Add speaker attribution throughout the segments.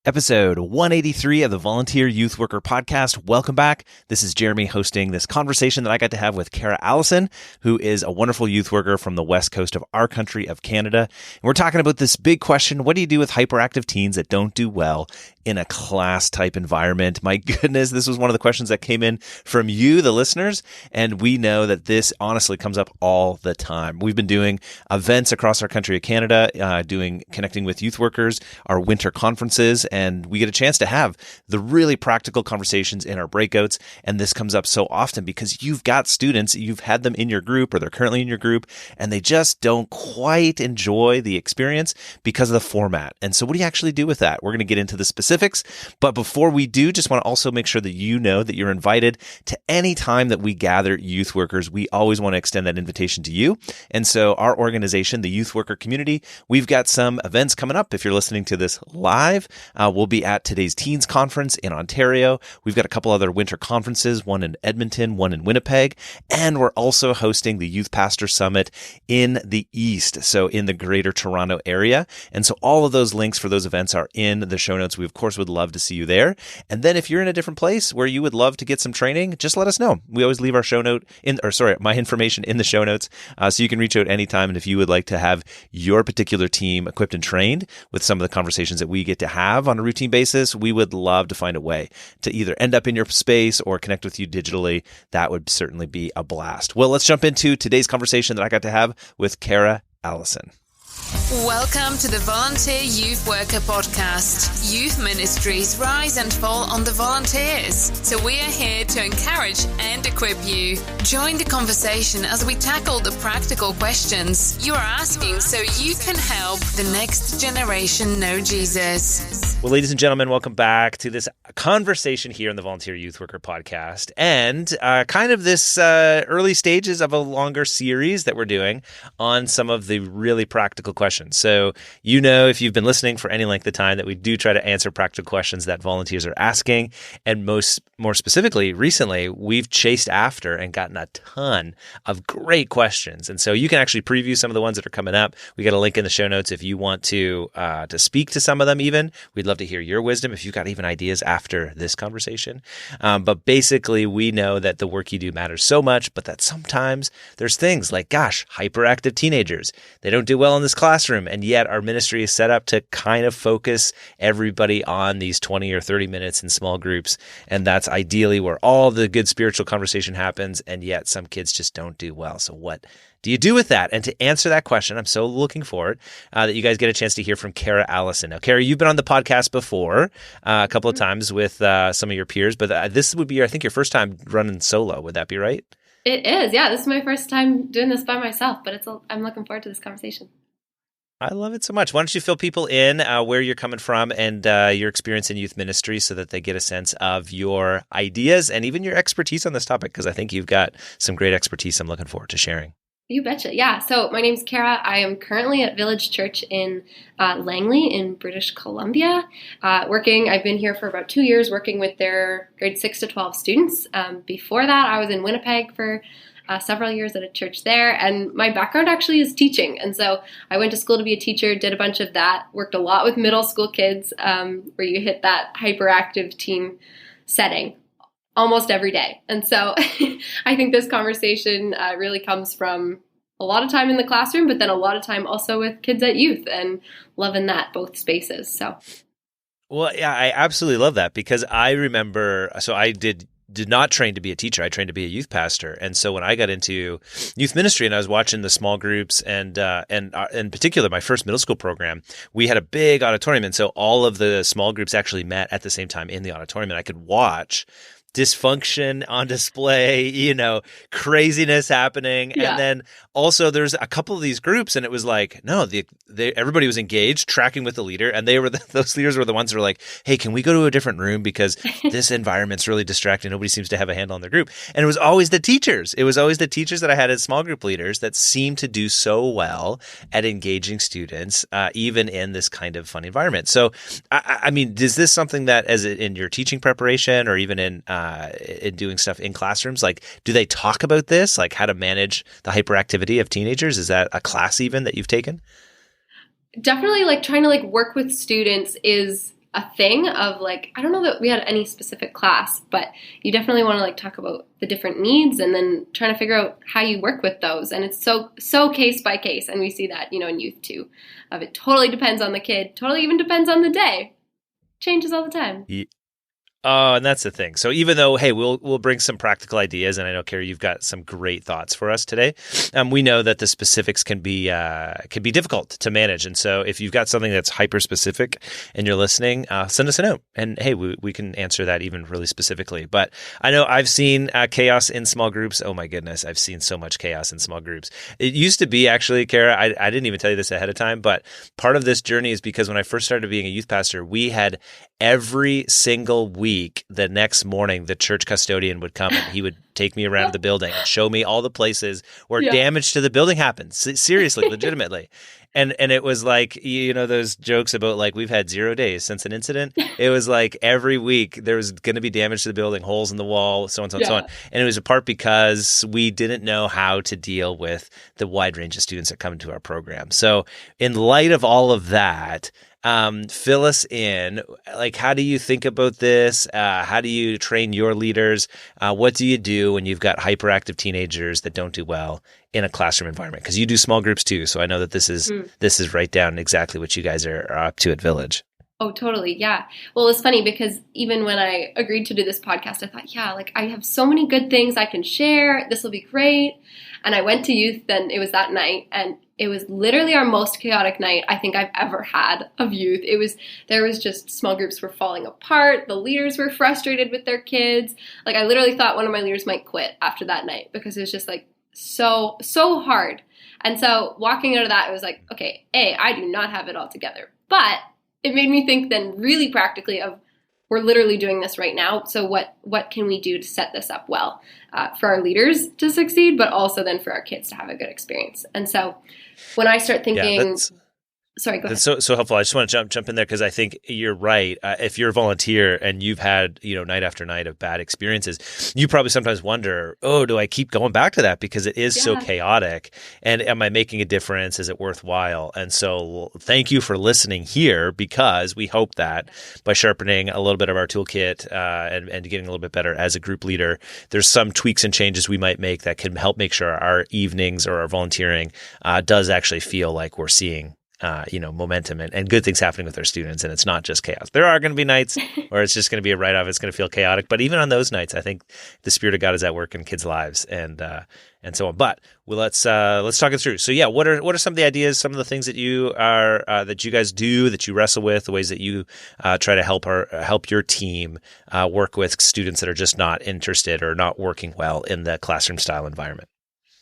Speaker 1: Episode 183 of the Volunteer Youth Worker Podcast. Welcome back. This is Jeremy hosting this conversation that I got to have with Kara Allison, who is a wonderful youth worker from the west coast of our country of Canada. And we're talking about this big question: what do you do with hyperactive teens that don't do well in a class-type environment? My goodness, this was one of the questions that came in from you, the listeners, and we know that this honestly comes up all the time. We've been doing events across our country of Canada, connecting with youth workers, our winter conferences, and we get a chance to have the really practical conversations in our breakouts. And this comes up so often because you've got students, you've had them in your group or they're currently in your group, and they just don't quite enjoy the experience because of the format. And so what do you actually do with that? We're going to get into the specifics. But before we do, just want to also make sure that you know that you're invited to any time that we gather youth workers. We always want to extend that invitation to you. And so our organization, the Youth Worker Community, we've got some events coming up. If you're listening to this live, we'll be at today's Teens Conference in Ontario. We've got a couple other winter conferences, one in Edmonton, one in Winnipeg, and we're also hosting the Youth Pastor Summit in the East, so in the Greater Toronto area. And so all of those links for those events are in the show notes. We, of course, would love to see you there. And then if you're in a different place where you would love to get some training, just let us know. We always leave our my information in the show notes, so you can reach out anytime. And if you would like to have your particular team equipped and trained with some of the conversations that we get to have on a routine basis, we would love to find a way to either end up in your space or connect with you digitally. That would certainly be a blast. Well, let's jump into today's conversation that I got to have with Kara Allison.
Speaker 2: Welcome to the Volunteer Youth Worker Podcast. Youth ministries rise and fall on the volunteers. So we are here to encourage and equip you. Join the conversation as we tackle the practical questions you are asking so you can help the next generation know Jesus.
Speaker 1: Well, ladies and gentlemen, welcome back to this conversation here on the Volunteer Youth Worker Podcast, and kind of this early stages of a longer series that we're doing on some of the really practical questions. So, you know, if you've been listening for any length of time, that we do try to answer practical questions that volunteers are asking, and more specifically, recently, we've chased after and gotten a ton of great questions. And so you can actually preview some of the ones that are coming up. We got a link in the show notes if you want to speak to some of them even. We'd love to hear your wisdom if you've got even ideas after this conversation. But basically, we know that the work you do matters so much, but that sometimes there's things like, hyperactive teenagers. They don't do well in this classroom, and yet our ministry is set up to kind of focus everybody on these 20 or 30 minutes in small groups. And that's ideally where all the good spiritual conversation happens, and yet some kids just don't do well. So what do you do with that? And to answer that question, I'm so looking forward that you guys get a chance to hear from Kara Allison. Now, Kara, you've been on the podcast before a couple of times with some of your peers, but this would be, I think, your first time running solo. Would that be right?
Speaker 3: It is, yeah. This is my first time doing this by myself, but I'm looking forward to this conversation.
Speaker 1: I love it so much. Why don't you fill people in where you're coming from and your experience in youth ministry so that they get a sense of your ideas and even your expertise on this topic, because I think you've got some great expertise I'm looking forward to sharing.
Speaker 3: You betcha. Yeah. So my name's Kara. I am currently at Village Church in Langley in British Columbia. I've been here for about 2 years working with their grade 6 to 12 students. Before that, I was in Winnipeg for several years at a church there. And my background actually is teaching. And so I went to school to be a teacher, did a bunch of that, worked a lot with middle school kids where you hit that hyperactive teen setting almost every day. And so I think this conversation really comes from a lot of time in the classroom, but then a lot of time also with kids at youth and loving that both spaces. So,
Speaker 1: well, yeah, I absolutely love that because I remember, so I did not train to be a teacher. I trained to be a youth pastor. And so when I got into youth ministry and I was watching the small groups and in particular, my first middle school program, we had a big auditorium. And so all of the small groups actually met at the same time in the auditorium, and I could watch dysfunction on display, craziness happening. Yeah. And then also there's a couple of these groups and it was like, no, everybody was engaged, tracking with the leader. And those leaders were the ones who were like, hey, can we go to a different room because this environment's really distracting. Nobody seems to have a handle on their group. And it was always the teachers. It was always the teachers that I had as small group leaders that seemed to do so well at engaging students, even in this kind of fun environment. So, I mean, is this something that in your teaching preparation or even in doing stuff in classrooms, like, do they talk about this, like how to manage the hyperactivity of teenagers? Is that a class even that you've taken?
Speaker 3: Definitely, like trying to work with students is a thing of like, I don't know that we had any specific class, but you definitely want to like talk about the different needs and then trying to figure out how you work with those. And it's so case by case. And we see that, in youth too, of it totally depends on the kid, totally even depends on the day. Changes all the time.
Speaker 1: Oh, and that's the thing. So even though, hey, we'll bring some practical ideas, and I know, Carrie, you've got some great thoughts for us today. We know that the specifics can be difficult to manage, and so if you've got something that's hyper specific and you're listening, send us a note, and hey, we can answer that even really specifically. But I know I've seen chaos in small groups. Oh my goodness, I've seen so much chaos in small groups. It used to be actually, Kara, I didn't even tell you this ahead of time, but part of this journey is because when I first started being a youth pastor, we had every single week, the next morning, the church custodian would come and he would take me around the building and show me all the places where damage to the building happened. Seriously, legitimately. And it was like, those jokes about like, we've had 0 days since an incident. It was like every week there was going to be damage to the building, holes in the wall, so on, so on, so on. And it was a part because we didn't know how to deal with the wide range of students that come into our program. So in light of all of that, fill us in. Like, how do you think about this? How do you train your leaders? What do you do when you've got hyperactive teenagers that don't do well in a classroom environment? Because you do small groups too, so I know that this is right down exactly what you guys are up to at Village.
Speaker 3: Oh, totally. Yeah. Well, it's funny because even when I agreed to do this podcast, I thought, like I have so many good things I can share. This will be great. And I went to youth, and it was that night, and it was literally our most chaotic night I think I've ever had of youth. There was just small groups were falling apart. The leaders were frustrated with their kids. Like I literally thought one of my leaders might quit after that night because it was just like so hard. And so walking out of that, it was like, okay, I do not have it all together. But it made me think then really practically of we're literally doing this right now. So what can we do to set this up well for our leaders to succeed, but also then for our kids to have a good experience? And so when I start thinking, sorry, go ahead.
Speaker 1: That's so helpful. I just want to jump in there because I think you're right. If you're a volunteer and you've had night after night of bad experiences, you probably sometimes wonder, do I keep going back to that because it is so chaotic? And am I making a difference? Is it worthwhile? And so thank you for listening here, because we hope that by sharpening a little bit of our toolkit and getting a little bit better as a group leader, there's some tweaks and changes we might make that can help make sure our evenings or our volunteering does actually feel like we're seeing momentum and good things happening with our students, and it's not just chaos. There are going to be nights where it's just going to be a write-off. It's going to feel chaotic, but even on those nights, I think the Spirit of God is at work in kids' lives, and so on. But let's talk it through. So what are some of the ideas, some of the things that you are that you guys do, that you wrestle with, the ways that you try to help your team work with students that are just not interested or not working well in the classroom style environment?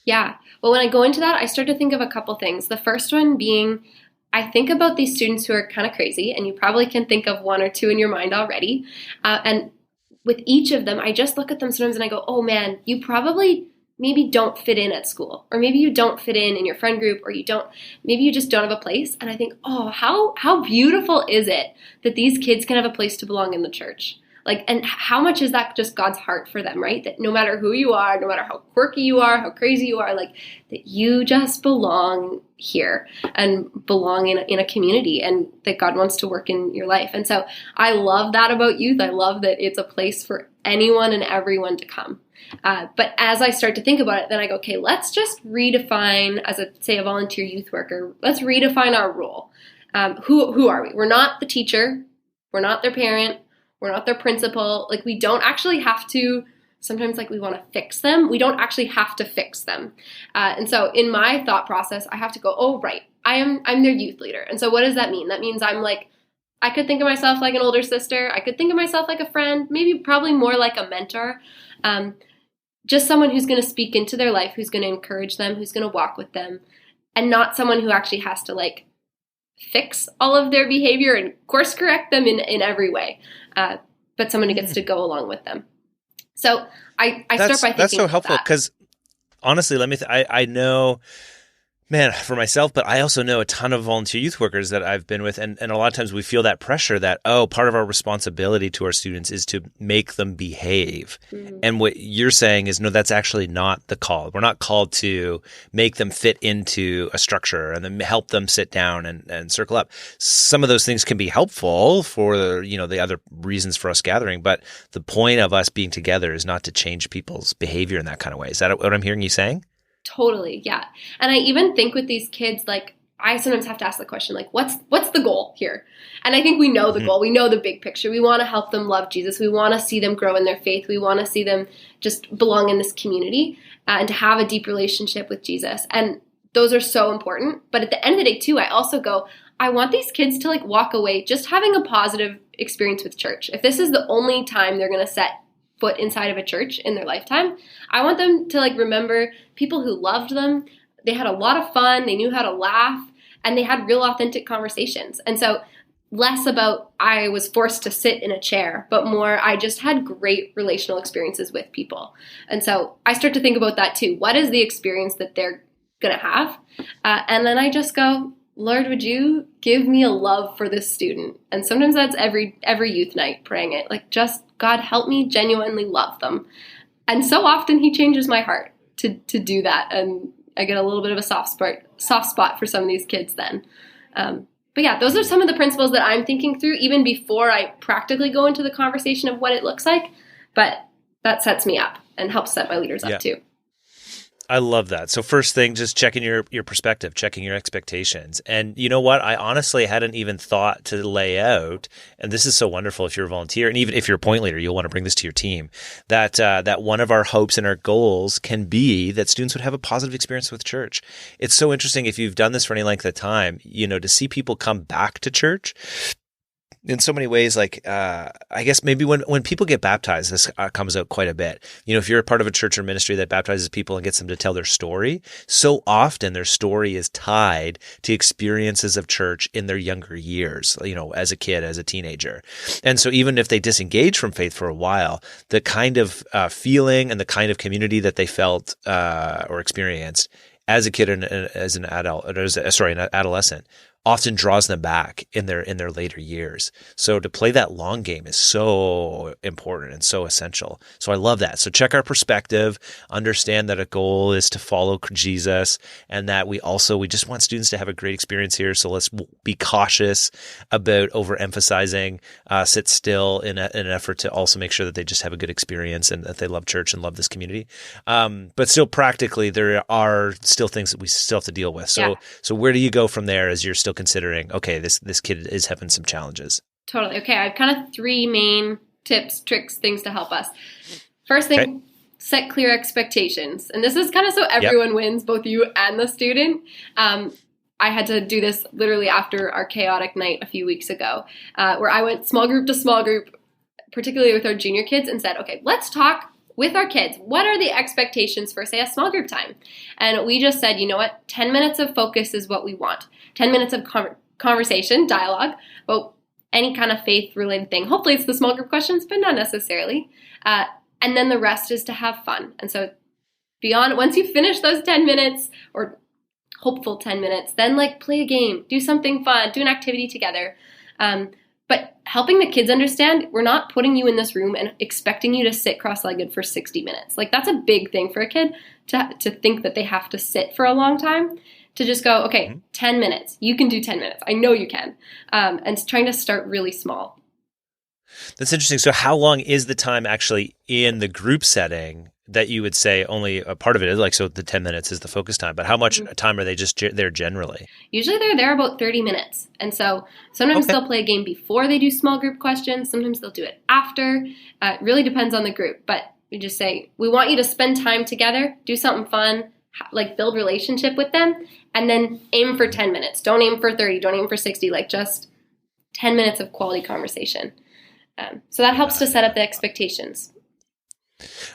Speaker 3: Yeah. Well, when I go into that, I start to think of a couple things. The first one being, I think about these students who are kind of crazy, and you probably can think of one or two in your mind already. And with each of them, I just look at them sometimes and I go, oh man, you probably maybe don't fit in at school, or maybe you don't fit in your friend group, or maybe you just don't have a place. And I think, oh, how beautiful is it that these kids can have a place to belong in the church? Like, and how much is that just God's heart for them, right? That no matter who you are, no matter how quirky you are, how crazy you are, like that you just belong here and belong in a community, and that God wants to work in your life. And so I love that about youth. I love that it's a place for anyone and everyone to come. But as I start to think about it, then I go, okay, let's just redefine, as a volunteer youth worker, let's redefine our role. Who are we? We're not the teacher. We're not their parent. We're not their principal. Like, we don't actually have to, sometimes like we want to fix them. We don't actually have to fix them. And so in my thought process, I have to go, oh, right, I'm their youth leader. And so what does that mean? That means I could think of myself like an older sister. I could think of myself like a friend, maybe probably more like a mentor. Just someone who's going to speak into their life, who's going to encourage them, who's going to walk with them, and not someone who actually has to fix all of their behavior and course correct them in every way. But someone who gets to go along with them. So I start by thinking
Speaker 1: that's so helpful, because honestly, I know Man, for myself, but I also know a ton of volunteer youth workers that I've been with. And a lot of times we feel that pressure that, part of our responsibility to our students is to make them behave.
Speaker 3: Mm-hmm.
Speaker 1: And what you're saying is, no, that's actually not the call. We're not called to make them fit into a structure and then help them sit down and circle up. Some of those things can be helpful for, the other reasons for us gathering. But the point of us being together is not to change people's behavior in that kind of way. Is that what I'm hearing you saying?
Speaker 3: Totally. Yeah. And I even think with these kids, like, I sometimes have to ask the question, like, what's the goal here? And I think we know the goal. We know the big picture. We want to help them love Jesus. We want to see them grow in their faith. We want to see them just belong in this community and to have a deep relationship with Jesus. And those are so important. But at the end of the day, too, I also go, I want these kids to, like, walk away just having a positive experience with church. If this is the only time they're going to set foot inside of a church in their lifetime, I want them to, like, remember people who loved them. They had a lot of fun. They knew how to laugh, and they had real authentic conversations. And so less about I was forced to sit in a chair, but more I just had great relational experiences with people. And so I start to think about that too. What is the experience that they're going to have? And then I just go, Lord, would you give me a love for this student? And sometimes that's every youth night praying it, like, just God, help me genuinely love them. And so often he changes my heart to do that. And I get a little bit of a soft spot for some of these kids then. But yeah, those are some of the principles that I'm thinking through even before I practically go into the conversation of what it looks like. But that sets me up and helps set my leaders up too.
Speaker 1: I love that. So first thing, just checking your perspective, checking your expectations. And you know what? I honestly hadn't even thought to lay out, and this is so wonderful if you're a volunteer, and even if you're a point leader, you'll want to bring this to your team, that one of our hopes and our goals can be that students would have a positive experience with church. It's so interesting if you've done this for any length of time, to see people come back to church in so many ways. Like, I guess maybe when people get baptized, this comes out quite a bit. If you're a part of a church or ministry that baptizes people and gets them to tell their story, so often their story is tied to experiences of church in their younger years, as a kid, as a teenager. And so even if they disengage from faith for a while, the kind of feeling and the kind of community that they felt or experienced as a kid and as an adult, or an adolescent, often draws them back in their later years. So to play that long game is so important and so essential. So I love that. So check our perspective, understand that a goal is to follow Jesus, and that we just want students to have a great experience here. So let's be cautious about overemphasizing, sit still in an effort to also make sure that they just have a good experience and that they love church and love this community. But still practically, there are still things that we still have to deal with. So where do you go from there as you're still considering, okay, this kid is having some challenges?
Speaker 3: Totally. Okay, I have kind of three main tips, tricks, things to help us. First thing, set clear expectations. And this is kind of so everyone wins, both you and the student. I had to do this literally after our chaotic night a few weeks ago, where I went small group to small group, particularly with our junior kids, and said, okay, let's talk with our kids. What are the expectations for, say, a small group time? And we just said, you know what, 10 minutes of focus is what we want. 10 minutes of conversation, dialogue, about any kind of faith-related thing. Hopefully it's the small group questions, but not necessarily. And then the rest is to have fun. And so once you finish those 10 minutes, or hopeful 10 minutes, then play a game, do something fun, do an activity together. But helping the kids understand, we're not putting you in this room and expecting you to sit cross-legged for 60 minutes. That's a big thing for a kid to think that they have to sit for a long time. To just go, okay, 10 minutes. You can do 10 minutes. I know you can. And trying to start really small.
Speaker 1: That's interesting. So how long is the time actually in the group setting that you would say only a part of it is so the 10 minutes is the focus time, but how much time are they just there generally?
Speaker 3: Usually they're there about 30 minutes. And so sometimes they'll play a game before they do small group questions. Sometimes they'll do it after. It really depends on the group. But we just say, we want you to spend time together, do something fun, build relationship with them, and then aim for 10 minutes. Don't aim for 30. Don't aim for 60. Just 10 minutes of quality conversation. So that helps to set up the expectations.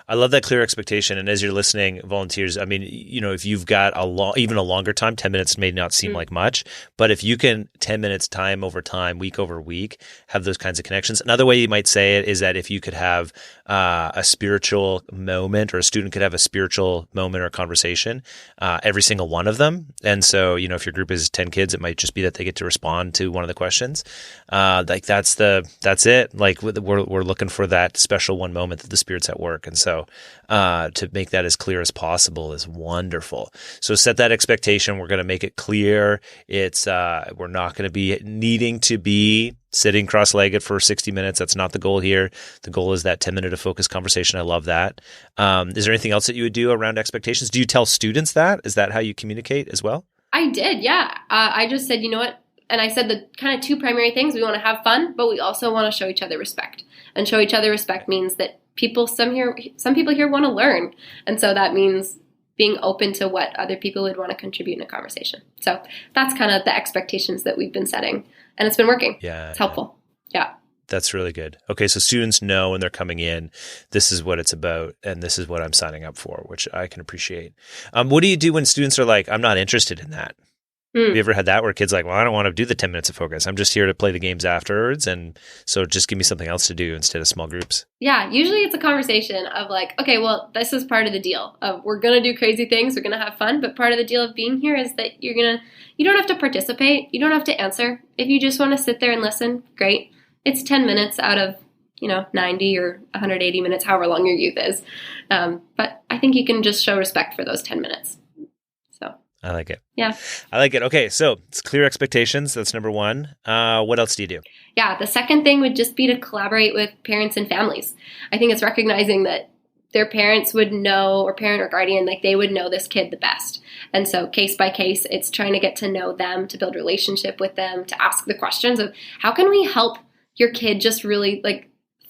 Speaker 1: I love that clear expectation. And as you're listening, volunteers, I mean, if you've got even a longer time, 10 minutes may not seem like much, but if you can 10 minutes time over time, week over week, have those kinds of connections. Another way you might say it is that if you could have a spiritual moment, or a student could have a spiritual moment or conversation, every single one of them. And so, if your group is 10 kids, it might just be that they get to respond to one of the questions. That's it. Like we're looking for that special one moment that the Spirit's at work. And so to make that as clear as possible is wonderful. So set that expectation. We're going to make it clear. It's we're not going to be needing to be sitting cross-legged for 60 minutes. That's not the goal here. The goal is that 10-minute of focused conversation. I love that. Is there anything else that you would do around expectations? Do you tell students that? Is that how you communicate as well?
Speaker 3: I did, yeah. I just said, you know what? And I said the kind of two primary things. We want to have fun, but we also want to show each other respect. And show each other respect means that some people here want to learn. And so that means being open to what other people would want to contribute in a conversation. So that's kind of the expectations that we've been setting. And it's been working.
Speaker 1: Yeah.
Speaker 3: It's helpful. Yeah.
Speaker 1: That's really good. Okay, so students know when they're coming in, this is what it's about, and this is what I'm signing up for, which I can appreciate. What do you do when students are like, I'm not interested in that? Have you ever had that where kids are like, well, I don't want to do the 10 minutes of focus. I'm just here to play the games afterwards. And so just give me something else to do instead of small groups.
Speaker 3: Yeah, usually it's a conversation of like, okay, well, this is part of the deal of we're going to do crazy things. We're going to have fun. But part of the deal of being here is that you don't have to participate. You don't have to answer. If you just want to sit there and listen, great. It's 10 minutes out of, 90 or 180 minutes, however long your youth is. But I think you can just show respect for those 10 minutes.
Speaker 1: I like it.
Speaker 3: Yeah.
Speaker 1: I like it. Okay. So it's clear expectations. That's number one. What else do you do?
Speaker 3: Yeah. The second thing would just be to collaborate with parents and families. I think it's recognizing that their parents would know, or parent or guardian, like they would know this kid the best. And so case by case, it's trying to get to know them, to build relationship with them, to ask the questions of how can we help your kid just really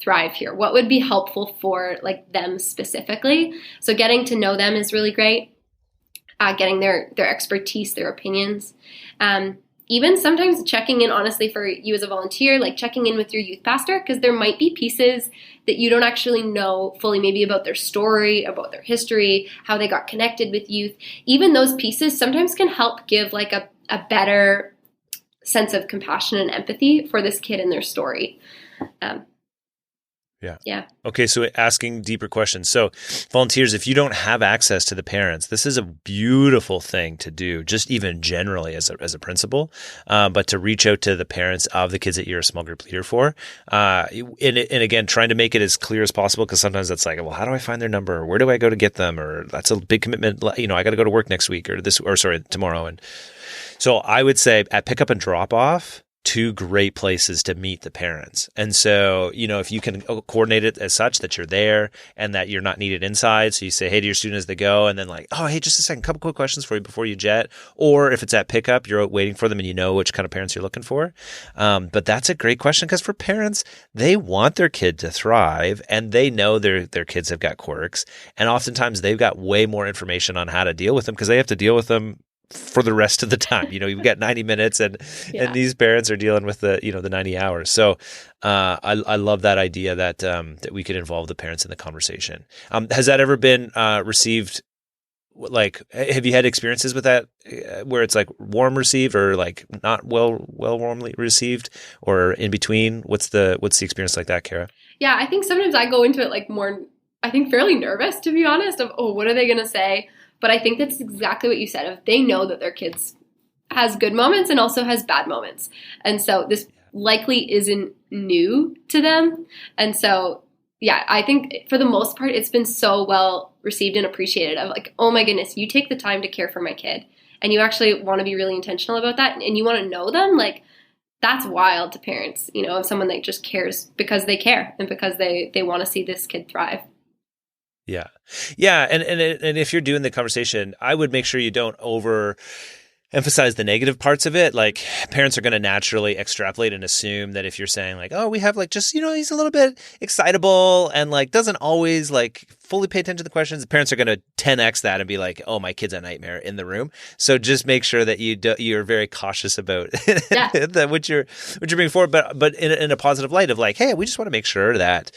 Speaker 3: thrive here? What would be helpful for them specifically? So getting to know them is really great. Getting their expertise, their opinions. Even sometimes checking in, honestly, for you as a volunteer, checking in with your youth pastor, because there might be pieces that you don't actually know fully, maybe about their story, about their history, how they got connected with youth. Even those pieces sometimes can help give a better sense of compassion and empathy for this kid and their story. Yeah.
Speaker 1: Okay, so asking deeper questions. So volunteers, if you don't have access to the parents, this is a beautiful thing to do, just even generally as a principal, but to reach out to the parents of the kids that you're a small group leader for. And again, trying to make it as clear as possible, because sometimes that's like, well, how do I find their number? Or where do I go to get them? Or that's a big commitment. I got to go to work next week or tomorrow. And so I would say at pickup and drop off, two great places to meet the parents. And so, if you can coordinate it as such that you're there and that you're not needed inside. So you say, hey, to your student as they go, and then oh, hey, just a second, couple quick questions for you before you jet. Or if it's at pickup, you're waiting for them and you know which kind of parents you're looking for. But that's a great question, because for parents, they want their kid to thrive and they know their kids have got quirks. And oftentimes they've got way more information on how to deal with them, because they have to deal with them for the rest of the time. You've got 90 minutes and these parents are dealing with the 90 hours. So I love that idea that we could involve the parents in the conversation. Has that ever been received? Have you had experiences with that where it's warm received or not warmly received, or in between? What's the experience like that, Kara?
Speaker 3: Yeah, I think sometimes I go into it more, I think fairly nervous, to be honest, of, what are they going to say? But I think that's exactly what you said, of they know that their kids has good moments and also has bad moments. And so this likely isn't new to them. And so, yeah, I think for the most part, it's been so well received and appreciated of oh my goodness, you take the time to care for my kid and you actually want to be really intentional about that and you want to know them. That's wild to parents, of someone that just cares because they care and because they want to see this kid thrive.
Speaker 1: Yeah. Yeah. And if you're doing the conversation, I would make sure you don't emphasize the negative parts of it. Parents are going to naturally extrapolate and assume that if you're saying oh, we have just, he's a little bit excitable and doesn't always fully pay attention to the questions, the parents are going to 10x that and be like, "Oh, my kid's a nightmare in the room." So just make sure that you're very cautious about that what you're bringing forward, but in a positive light of like, "Hey, we just want to make sure that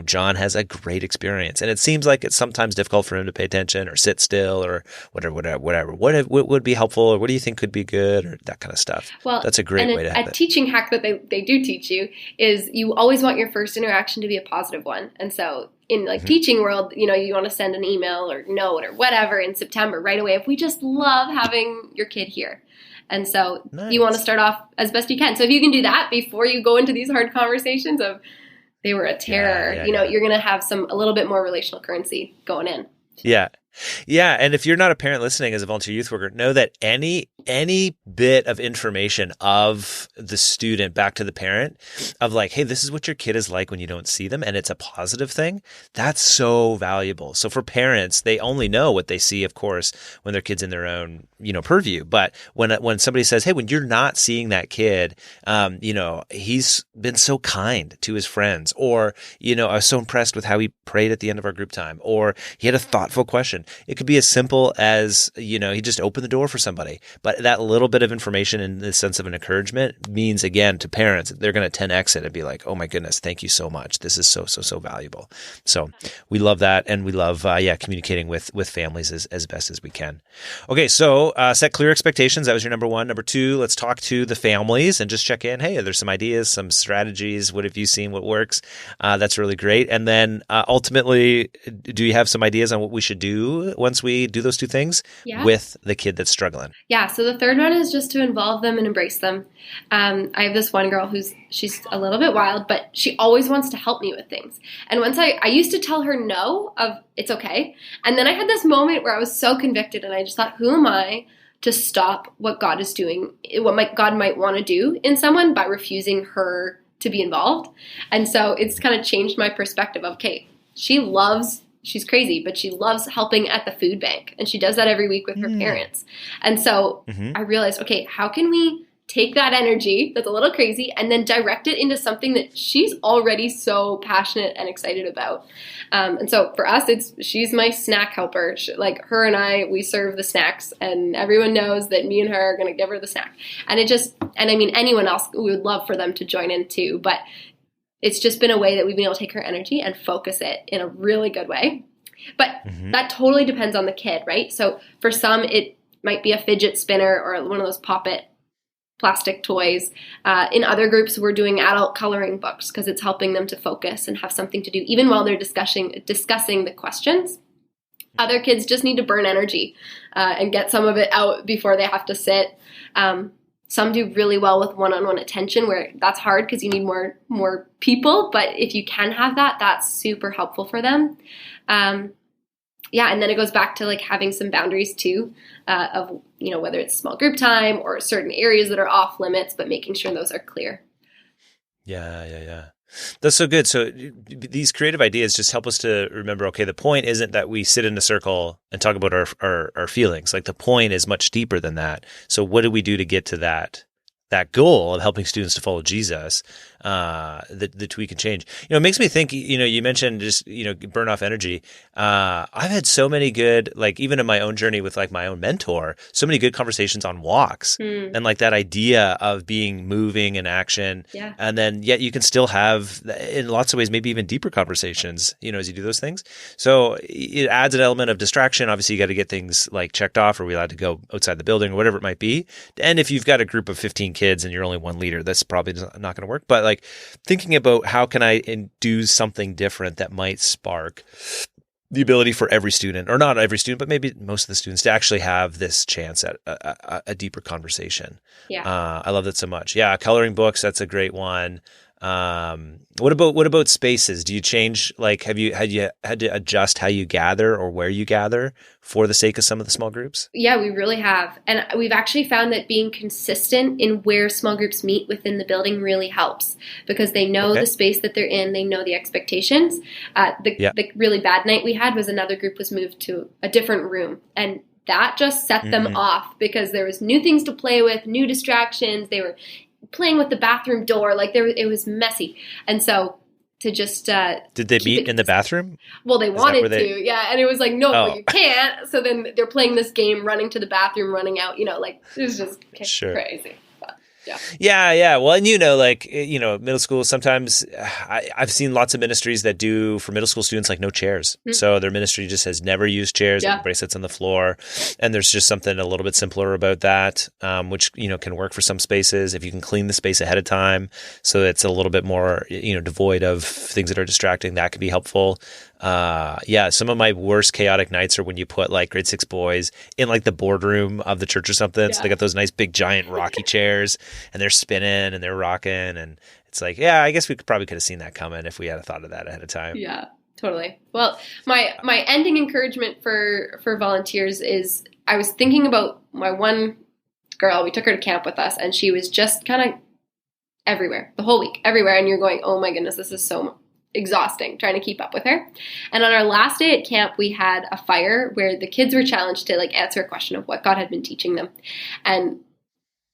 Speaker 1: John has a great experience." And it seems like it's sometimes difficult for him to pay attention or sit still or whatever. What would be helpful, or what do you think could be good, or that kind of stuff? Well, that's a great way to have it.
Speaker 3: A teaching hack that they do teach you is you always want your first interaction to be a positive one, and so. In teaching world, you want to send an email or note or whatever in September right away. If we just love having your kid here. And so you want to start off as best you can. So if you can do that before you go into these hard conversations of they were a terror, you're going to have a little bit more relational currency going in.
Speaker 1: Yeah. Yeah. And if you're not a parent listening as a volunteer youth worker, know that any bit of information of the student back to the parent of like, hey, this is what your kid is like when you don't see them, and it's a positive thing, that's so valuable. So for parents, they only know what they see, of course, when their kid's in their own, purview. But when somebody says, hey, when you're not seeing that kid, he's been so kind to his friends, or, I was so impressed with how he prayed at the end of our group time, or he had a thoughtful question. It could be as simple as, he just opened the door for somebody. But that little bit of information in the sense of an encouragement means, again, to parents, they're going to 10x it and be like, oh my goodness, thank you so much. This is so valuable. So we love that. And we love, communicating with families as best as we can. Okay. So set clear expectations. That was your number one. Number two, let's talk to the families and just check in. Hey, there's some ideas, some strategies. What have you seen? What works? That's really great. And then ultimately, do you have some ideas on what we should do once we do those two things with the kid that's struggling?
Speaker 3: Yeah. So the third one is just to involve them and embrace them. I have this one girl she's a little bit wild, but she always wants to help me with things. And once I used to tell her no of it's okay. And then I had this moment where I was so convicted and I just thought, who am I to stop what God is doing, what God might want to do in someone by refusing her to be involved? And so it's kind of changed my perspective of, okay, she's crazy, but she loves helping at the food bank. And she does that every week with her parents. And so I realized, okay, how can we take that energy that's a little crazy and then direct it into something that she's already so passionate and excited about? And so for us, she's my snack helper. Like her and I, we serve the snacks, and everyone knows that me and her are going to give her the snack. And anyone else, we would love for them to join in too. But it's just been a way that we've been able to take her energy and focus it in a really good way. But that totally depends on the kid, right? So for some, it might be a fidget spinner or one of those pop-it plastic toys. In other groups, we're doing adult coloring books because it's helping them to focus and have something to do, even while they're discussing the questions. Other kids just need to burn energy and get some of it out before they have to sit. Some do really well with one-on-one attention, where that's hard because you need more people. But if you can have that, that's super helpful for them. And then it goes back to like having some boundaries too, of whether it's small group time or certain areas that are off limits, but making sure those are clear.
Speaker 1: Yeah. That's so good. So these creative ideas just help us to remember, okay, the point isn't that we sit in a circle and talk about our feelings. Like the point is much deeper than that. So what do we do to get to that goal of helping students to follow Jesus, the tweak and change? It makes me think, you mentioned just, burn off energy. I've had so many good, like even in my own journey with like my own mentor, so many good conversations on walks and like that idea of being moving in action. Yeah. And then yet you can still have in lots of ways, maybe even deeper conversations, as you do those things. So it adds an element of distraction. Obviously you got to get things like checked off. Are we allowed to go outside the building or whatever it might be? And if you've got a group of 15 kids and you're only one leader, that's probably not going to work. But like thinking about how can I do something different that might spark the ability for every student, or not every student, but maybe most of the students, to actually have this chance at a deeper conversation. Yeah, I love that so much. Yeah, coloring books, that's a great one. What about spaces? Do you change, like, have you had to adjust how you gather or where you gather for the sake of some of the small groups? Yeah, we really have. And we've actually found that being consistent in where small groups meet within the building really helps, because they know the space that they're in, they know the expectations. The really bad night we had was another group was moved to a different room, and that just set them off because there was new things to play with, new distractions. They were playing with the bathroom door, like it was messy. And so
Speaker 3: just
Speaker 1: did they meet in the bathroom?
Speaker 3: Well, they wanted to, yeah. And it was like, no, well, you can't. So then they're playing this game, running to the bathroom, running out. You know, like it was just crazy. But,
Speaker 1: yeah. Well, and middle school, sometimes I've seen lots of ministries that do for middle school students, like no chairs. Mm-hmm. So their ministry just has never used chairs. Everybody sits on the floor. And there's just something a little bit simpler about that, which, can work for some spaces. If you can clean the space ahead of time so it's a little bit more, devoid of things that are distracting, that could be helpful. Some of my worst chaotic nights are when you put like grade 6 boys in like the boardroom of the church or something. Yeah. So they got those nice big giant rocky chairs and they're spinning and they're rocking. And it's like, I guess we probably could have seen that coming if we had thought of that ahead of time.
Speaker 3: Yeah, totally. Well, my ending encouragement for volunteers is I was thinking about my one girl. We took her to camp with us and she was just kind of everywhere the whole week, everywhere. And you're going, oh my goodness, this is so exhausting trying to keep up with her. And on our last day at camp, we had a fire where the kids were challenged to like answer a question of what God had been teaching them. And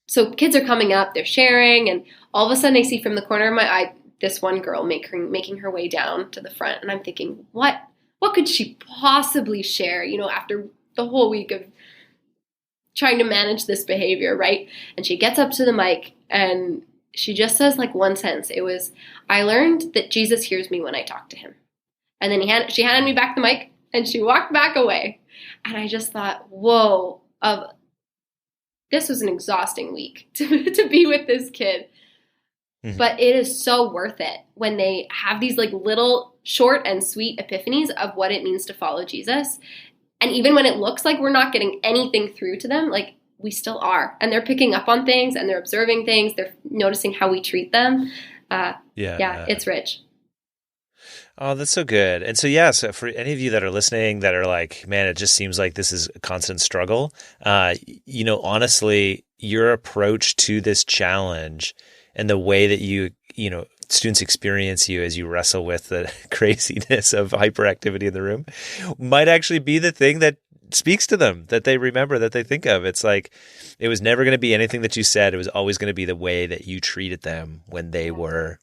Speaker 3: so kids are coming up, they're sharing, and all of a sudden I see from the corner of my eye this one girl making her way down to the front. And I'm thinking, what could she possibly share, after the whole week of trying to manage this behavior, right? And she gets up to the mic and she just says like one sentence. It was, I learned that Jesus hears me when I talk to him. And then she handed me back the mic and she walked back away. And I just thought, whoa, this was an exhausting week to be with this kid. Mm-hmm. But it is so worth it when they have these like little short and sweet epiphanies of what it means to follow Jesus. And even when it looks like we're not getting anything through to them, like we still are. And they're picking up on things and they're observing things. They're noticing how we treat them. It's rich.
Speaker 1: Oh, that's so good. And so, so for any of you that are listening that are like, man, it just seems like this is a constant struggle. Honestly, your approach to this challenge and the way that students experience you as you wrestle with the craziness of hyperactivity in the room might actually be the thing that speaks to them, that they remember, that they think of. It's like, it was never going to be anything that you said. It was always going to be the way that you treated them when they were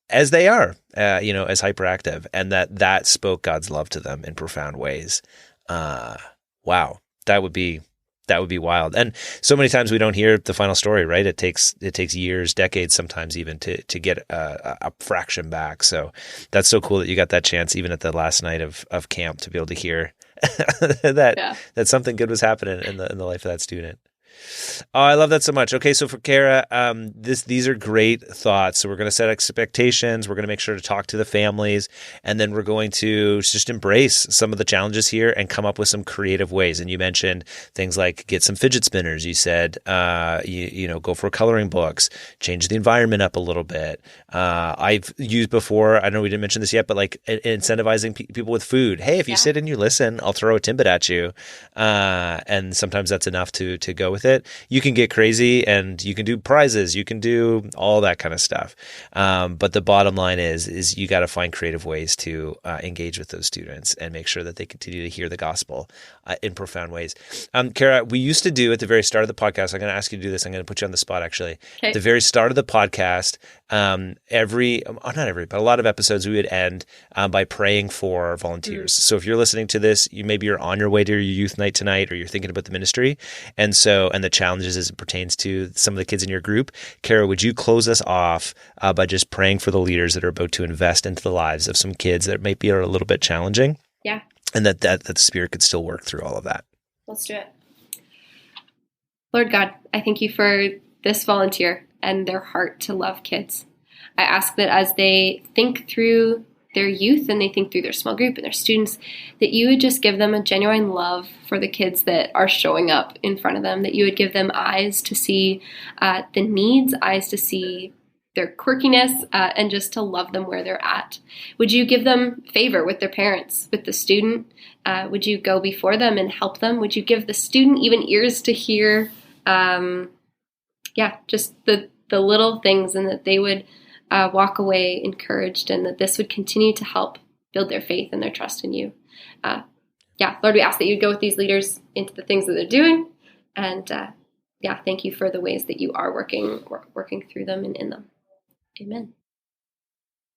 Speaker 1: as they are, as hyperactive, and that spoke God's love to them in profound ways. Wow. That would be wild. And so many times we don't hear the final story, right? It takes years, decades, sometimes even to get a fraction back. So that's so cool that you got that chance, even at the last night of camp, to be able to hear that something good was happening in the life of that student. Oh, I love that so much. Okay, so for Kara, these are great thoughts. So we're going to set expectations. We're going to make sure to talk to the families, and then we're going to just embrace some of the challenges here and come up with some creative ways. And you mentioned things like get some fidget spinners. You said, go for coloring books, change the environment up a little bit. I've used before, I know we didn't mention this yet, but like incentivizing people with food. Hey, if you sit and you listen, I'll throw a Timbit at you. And sometimes that's enough to go with it. You can get crazy and you can do prizes, you can do all that kind of stuff. But the bottom line is you got to find creative ways to engage with those students and make sure that they continue to hear the gospel in profound ways. Kara, we used to do at the very start of the podcast, I'm going to ask you to do this. I'm going to put you on the spot, actually. Okay. At the very start of the podcast, but a lot of episodes we would end by praying for volunteers. So if you're listening to this, maybe you're on your way to your youth night tonight, or you're thinking about the ministry. And the challenges as it pertains to some of the kids in your group. Kara, would you close us off by just praying for the leaders that are about to invest into the lives of some kids that maybe are a little bit challenging?
Speaker 3: Yeah.
Speaker 1: And that the Spirit could still work through all of that.
Speaker 3: Let's do it. Lord God, I thank you for this volunteer and their heart to love kids. I ask that as they think through their youth and they think through their small group and their students, that you would just give them a genuine love for the kids that are showing up in front of them, that you would give them eyes to see the needs, eyes to see their quirkiness, and just to love them where they're at. Would you give them favor with their parents, with the student? Would you go before them and help them? Would you give the student even ears to hear, just the little things, and that they would walk away encouraged, and that this would continue to help build their faith and their trust in you. Lord, we ask that you'd go with these leaders into the things that they're doing. And thank you for the ways that you are working through them and in them. Amen.